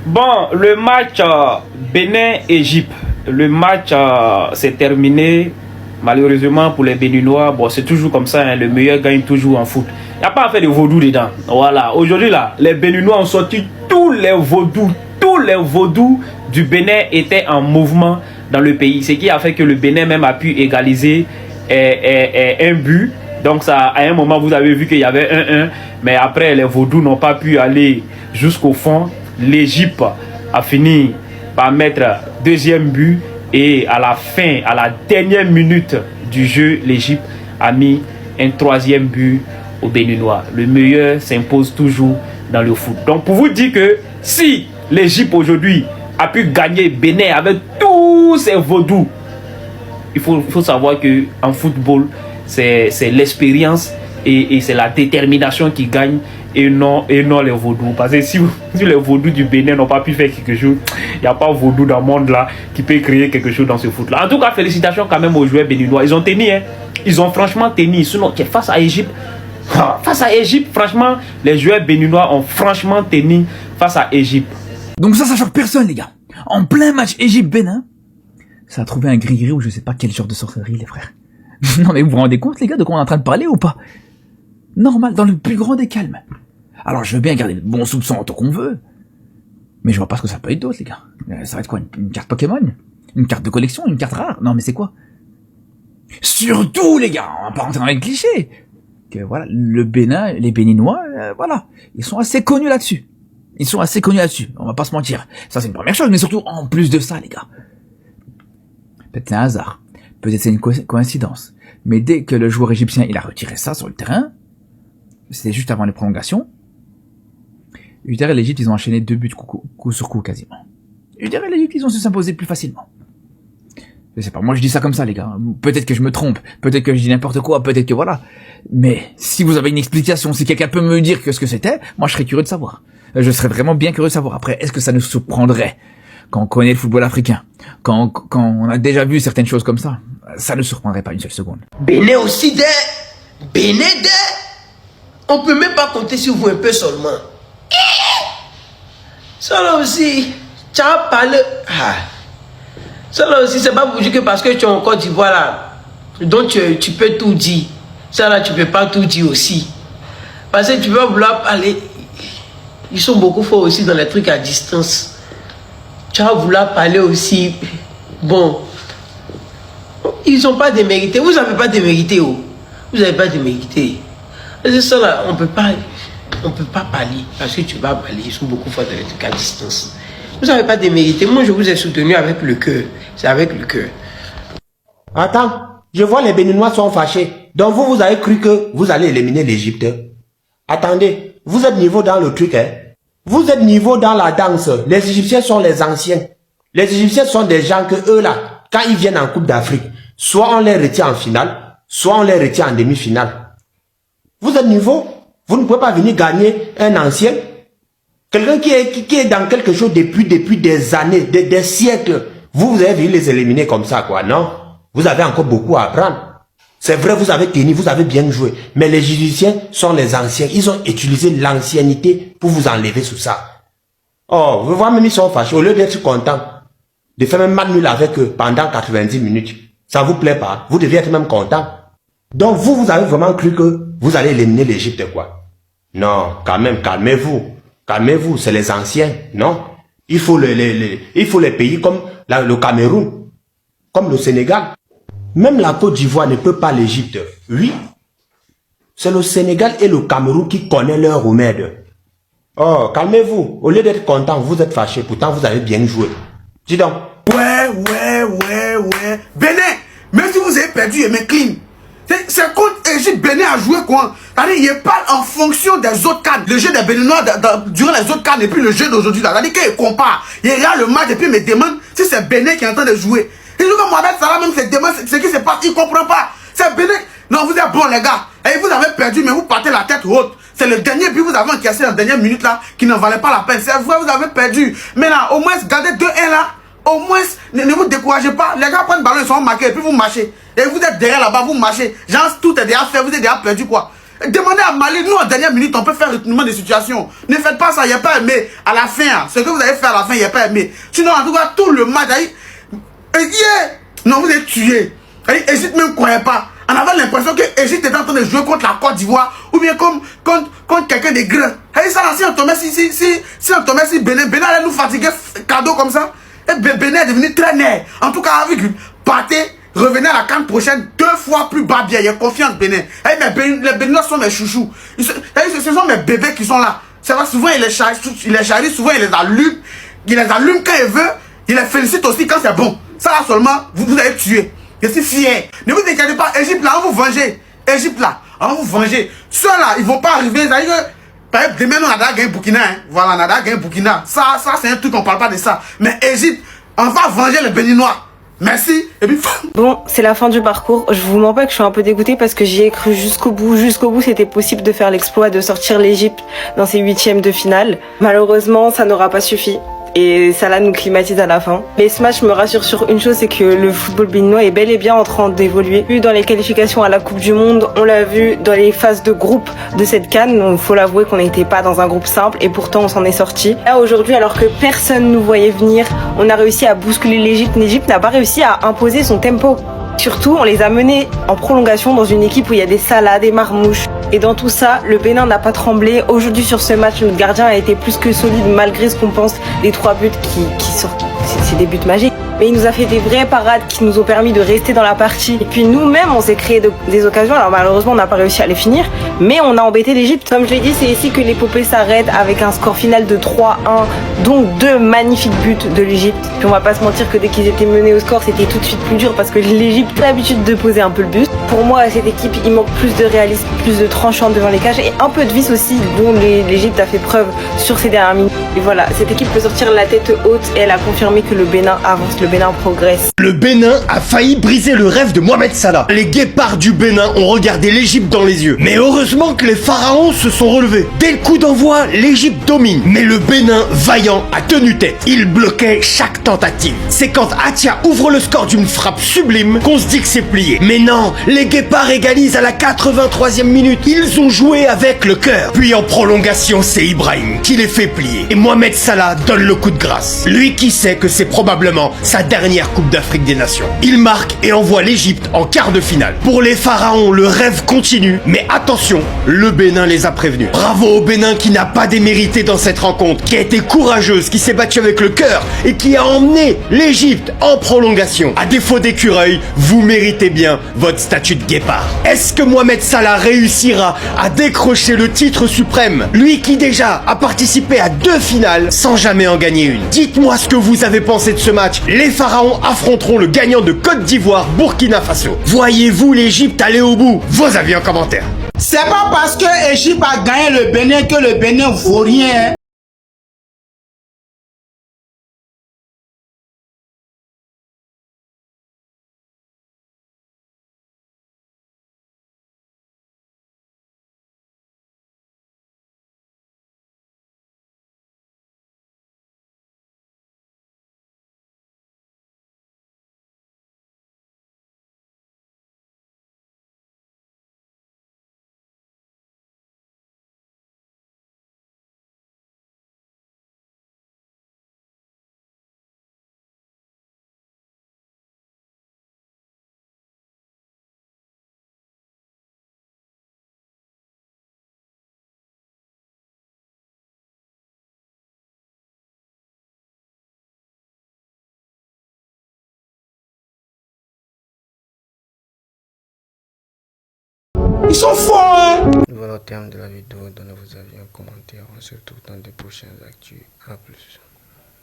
Bon, le match Bénin-Égypte, le match s'est terminé. Malheureusement pour les Béninois, bon, c'est toujours comme ça, hein, le meilleur gagne toujours en foot. Il n'y a pas à faire de vaudou dedans. Voilà, aujourd'hui là, les Béninois ont sorti tous les vaudous du Bénin étaient en mouvement dans le pays. Ce qui a fait que le Bénin même a pu égaliser un but. Donc ça, à un moment, vous avez vu qu'il y avait 1-1. Mais après, les vaudous n'ont pas pu aller jusqu'au fond. L'Égypte a fini par mettre deuxième but. Et à la fin, à la dernière minute du jeu, l'Égypte a mis un troisième but aux Béninois. Le meilleur s'impose toujours dans le foot. Donc pour vous dire que si l'Égypte aujourd'hui a pu gagner Bénin avec tous ses vaudous, il faut savoir que en football, c'est l'expérience et c'est la détermination qui gagne et non les vaudous. Parce que si les vaudous du Bénin n'ont pas pu faire quelque chose, il n'y a pas vaudou dans le monde là qui peut créer quelque chose dans ce foot là. En tout cas, félicitations quand même aux joueurs béninois. Ils ont tenu, hein. Ils ont franchement tenu. Sinon, face à Égypte, franchement, les joueurs béninois ont franchement tenu face à Égypte. Donc ça choque personne, les gars. En plein match Égypte-Bénin, ça a trouvé un gris-gris ou je sais pas quel genre de sorcellerie, les frères. Non mais vous vous rendez compte, les gars, de quoi on est en train de parler ou pas? Normal, dans le plus grand des calmes. Alors je veux bien garder le bon soupçon autant qu'on veut, mais je vois pas ce que ça peut être d'autre, les gars. Ça va être quoi, une carte Pokémon? Une carte de collection? Une carte rare? Non mais c'est quoi? Surtout, les gars, on va pas rentrer dans les clichés, que voilà, le Bénin, les Béninois, voilà, ils sont assez connus là-dessus. On va pas se mentir. Ça c'est une première chose, mais surtout, en plus de ça, les gars, peut-être c'est un hasard, peut-être c'est une coïncidence, mais dès que le joueur égyptien, il a retiré ça sur le terrain, c'était juste avant les prolongations, UDR et l'Égypte, ils ont enchaîné 2 buts coup sur coup quasiment. UDR et l'Égypte, ils ont su s'imposer plus facilement. Je sais pas, moi je dis ça comme ça, les gars. Peut-être que je me trompe, peut-être que je dis n'importe quoi, peut-être que voilà. Mais si vous avez une explication, si quelqu'un peut me dire ce que c'était, moi je serais curieux de savoir. Je serais vraiment bien curieux de savoir. Après, est-ce que ça nous surprendrait quand on connaît le football africain, quand on a déjà vu certaines choses comme ça? Ça ne surprendrait pas une seule seconde. Bénin aussi Bénin on peut même pas compter sur vous un peu seulement. Ça là aussi, tu as parlé. Ça là aussi, c'est pas pour dire que parce que tu es en Côte d'Ivoire là, donc tu peux tout dire. Ça là, tu peux pas tout dire aussi. Parce que tu vas vouloir parler. Ils sont beaucoup forts aussi dans les trucs à distance. Tu vas vouloir parler aussi. Bon. Ils n'ont pas démérité. Vous n'avez pas démérité. Oh. Vous n'avez pas démérité. C'est ça là, on peut pas parler. Parce que tu vas parler. Ils sont beaucoup forts dans les trucs à distance. Vous n'avez pas démérité. Moi, je vous ai soutenu avec le cœur. C'est avec le cœur. Attends, je vois les Béninois sont fâchés. Donc vous avez cru que vous allez éliminer l'Égypte. Attendez, vous êtes niveau dans le truc, hein. Vous êtes niveau dans la danse. Les Égyptiens sont les anciens. Les Égyptiens sont des gens que eux là, quand ils viennent en Coupe d'Afrique, soit on les retient en finale, soit on les retient en demi-finale. Vous êtes niveau, vous ne pouvez pas venir gagner un ancien. Quelqu'un qui est dans quelque chose depuis des années, des siècles. Vous avez vu les éliminer comme ça, quoi, non? Vous avez encore beaucoup à apprendre. C'est vrai, vous avez tenu, vous avez bien joué. Mais les Égyptiens sont les anciens. Ils ont utilisé l'ancienneté pour vous enlever sous ça. Oh, vous voyez même ils sont fâchés. Au lieu d'être contents, de faire même match nul avec eux pendant 90 minutes. Ça vous plaît pas? Vous deviez être même content. Donc vous avez vraiment cru que vous allez éliminer l'Égypte, quoi? Non, quand même, calmez-vous. Calmez-vous, c'est les anciens, non? Il faut les pays comme le Cameroun, comme le Sénégal. Même la Côte d'Ivoire ne peut pas l'Égypte. Oui, c'est le Sénégal et le Cameroun qui connaissent leur remède. Oh, calmez-vous. Au lieu d'être content, vous êtes fâché. Pourtant, vous avez bien joué. Dis donc. Ouais. Bénin, même si vous avez perdu, il me clean. C'est contre Égypte, Bénin a joué quoi? C'est-à-dire, il parle en fonction des autres cadres. Le jeu des Béninois durant les autres cadres et puis le jeu d'aujourd'hui. C'est-à-dire qu'il compare. Il regarde le match et puis il me demande si c'est Bénin qui est en train de jouer. Et nous, comme Mohamed Salah même se demande ce qui se passe, il ne comprend pas. C'est Bénin. Non, vous êtes bons les gars. Et vous avez perdu, mais vous partez la tête haute. C'est le dernier but que vous avez encaissé dans la dernière minute là, qui n'en valait pas la peine. C'est vrai, vous avez perdu. Mais là, au moins, gardez 2-1 là. Au moins, ne vous découragez pas. Les gars prennent le ballon, ils sont marqués, et puis vous marchez. Et vous êtes derrière là-bas, vous marchez. Genre, tout est déjà fait, vous êtes déjà perdu quoi. Demandez à Mali, nous en dernière minute, on peut faire retournement de situation. Ne faites pas ça, il n'y a pas aimé. À la fin, ce que vous avez fait à la fin, il n'y a pas aimé. Sinon, en tout cas, tout le match, non, vous êtes tué. Égypte même ne croyait pas. On avait l'impression que l'Égypte était en train de jouer contre la Côte d'Ivoire ou bien contre quelqu'un de grand. Si on tombait si Bénin allait nous fatiguer cadeau comme ça, et Bénin est devenu très net. En tout cas, avec Pathé, revenez à la CAN prochaine 2 fois plus bas bien. Il y a confiance Bénin. Les Béninois sont mes chouchous. Ce sont mes bébés qui sont là. C'est vrai, souvent il les charrie, souvent il les allume. Il les allume quand il veut. Il les félicite aussi quand c'est bon. Ça là seulement, vous allez tuer. Je suis fier. Ne vous inquiétez pas, Égypte là, on va vous venger. Égypte là, on va vous venger. Ceux là, ils vont pas arriver. C'est-à-dire que, par exemple, demain, on a gagné Burkina. Hein. Voilà, on a gagné Burkina. Ça c'est un truc, on parle pas de ça. Mais Égypte, on va venger les Béninois. Merci. Et puis... Bon, c'est la fin du parcours. Je vous mens pas que je suis un peu dégoûtée parce que j'y ai cru jusqu'au bout. Jusqu'au bout, c'était possible de faire l'exploit de sortir l'Égypte dans ses 8e de finale. Malheureusement, ça n'aura pas suffi. Et ça là nous climatise à la fin. Mais ce match me rassure sur une chose, c'est que le football béninois est bel et bien en train d'évoluer. Vu dans les qualifications à la Coupe du Monde, on l'a vu dans les phases de groupe de cette CAN. Il faut l'avouer qu'on n'était pas dans un groupe simple et pourtant on s'en est sorti. Là aujourd'hui, alors que personne nous voyait venir, on a réussi à bousculer l'Égypte. L'Égypte n'a pas réussi à imposer son tempo. Surtout, on les a menés en prolongation dans une équipe où il y a des Salah, des Marmouche. Et dans tout ça, le Bénin n'a pas tremblé. Aujourd'hui, sur ce match, notre gardien a été plus que solide malgré ce qu'on pense des 3 buts qui sortent. C'est des buts magiques. Mais il nous a fait des vraies parades qui nous ont permis de rester dans la partie. Et puis nous-mêmes, on s'est créé des occasions. Alors malheureusement, on n'a pas réussi à les finir. Mais on a embêté l'Égypte. Comme je l'ai dit, c'est ici que l'épopée s'arrête avec un score final de 3-1. Donc 2 magnifiques buts de l'Égypte. Puis on va pas se mentir que dès qu'ils étaient menés au score, c'était tout de suite plus dur parce que l'Égypte a l'habitude de poser un peu le but. Pour moi, à cette équipe, il manque plus de réalisme, plus de tranchant devant les cages et un peu de vis aussi dont l'Égypte a fait preuve sur ces dernières minutes. Et voilà, cette équipe peut sortir la tête haute et elle a confirmé que le Bénin avance, le Bénin progresse. Le Bénin a failli briser le rêve de Mohamed Salah. Les guépards du Bénin ont regardé l'Égypte dans les yeux. Mais heureusement que les pharaons se sont relevés. Dès le coup d'envoi, l'Égypte domine. Mais le Bénin, vaillant, a tenu tête. Il bloquait chaque tentative. C'est quand Atia ouvre le score d'une frappe sublime qu'on se dit que c'est plié. Mais non, les guépards égalisent à la 83e minute. Ils ont joué avec le cœur. Puis en prolongation, c'est Ibrahim qui les fait plier. Et Mohamed Salah donne le coup de grâce. Lui qui sait que c'est probablement sa dernière Coupe d'Afrique des Nations. Il marque et envoie l'Égypte en quart de finale. Pour les pharaons, le rêve continue. Mais attention, le Bénin les a prévenus. Bravo au Bénin qui n'a pas démérité dans cette rencontre, qui a été courageuse, qui s'est battue avec le cœur et qui a emmené l'Égypte en prolongation. À défaut d'écureuil, vous méritez bien votre statut de guépard. Est-ce que Mohamed Salah réussira à décrocher le titre suprême? Lui qui déjà a participé à 2 finales sans jamais en gagner une. Dites-moi ce que vous avez pensé de ce match. Les pharaons affronteront le gagnant de Côte d'Ivoire, Burkina Faso. Voyez-vous l'Égypte aller au bout? Vos avis en commentaire. C'est pas parce que l'Égypte a gagné le Bénin que le Bénin vaut rien. Ils sont forts, hein? Voilà au terme de la vidéo, donnez vos avis en commentaire. On se retrouve dans de prochaines actus. A plus.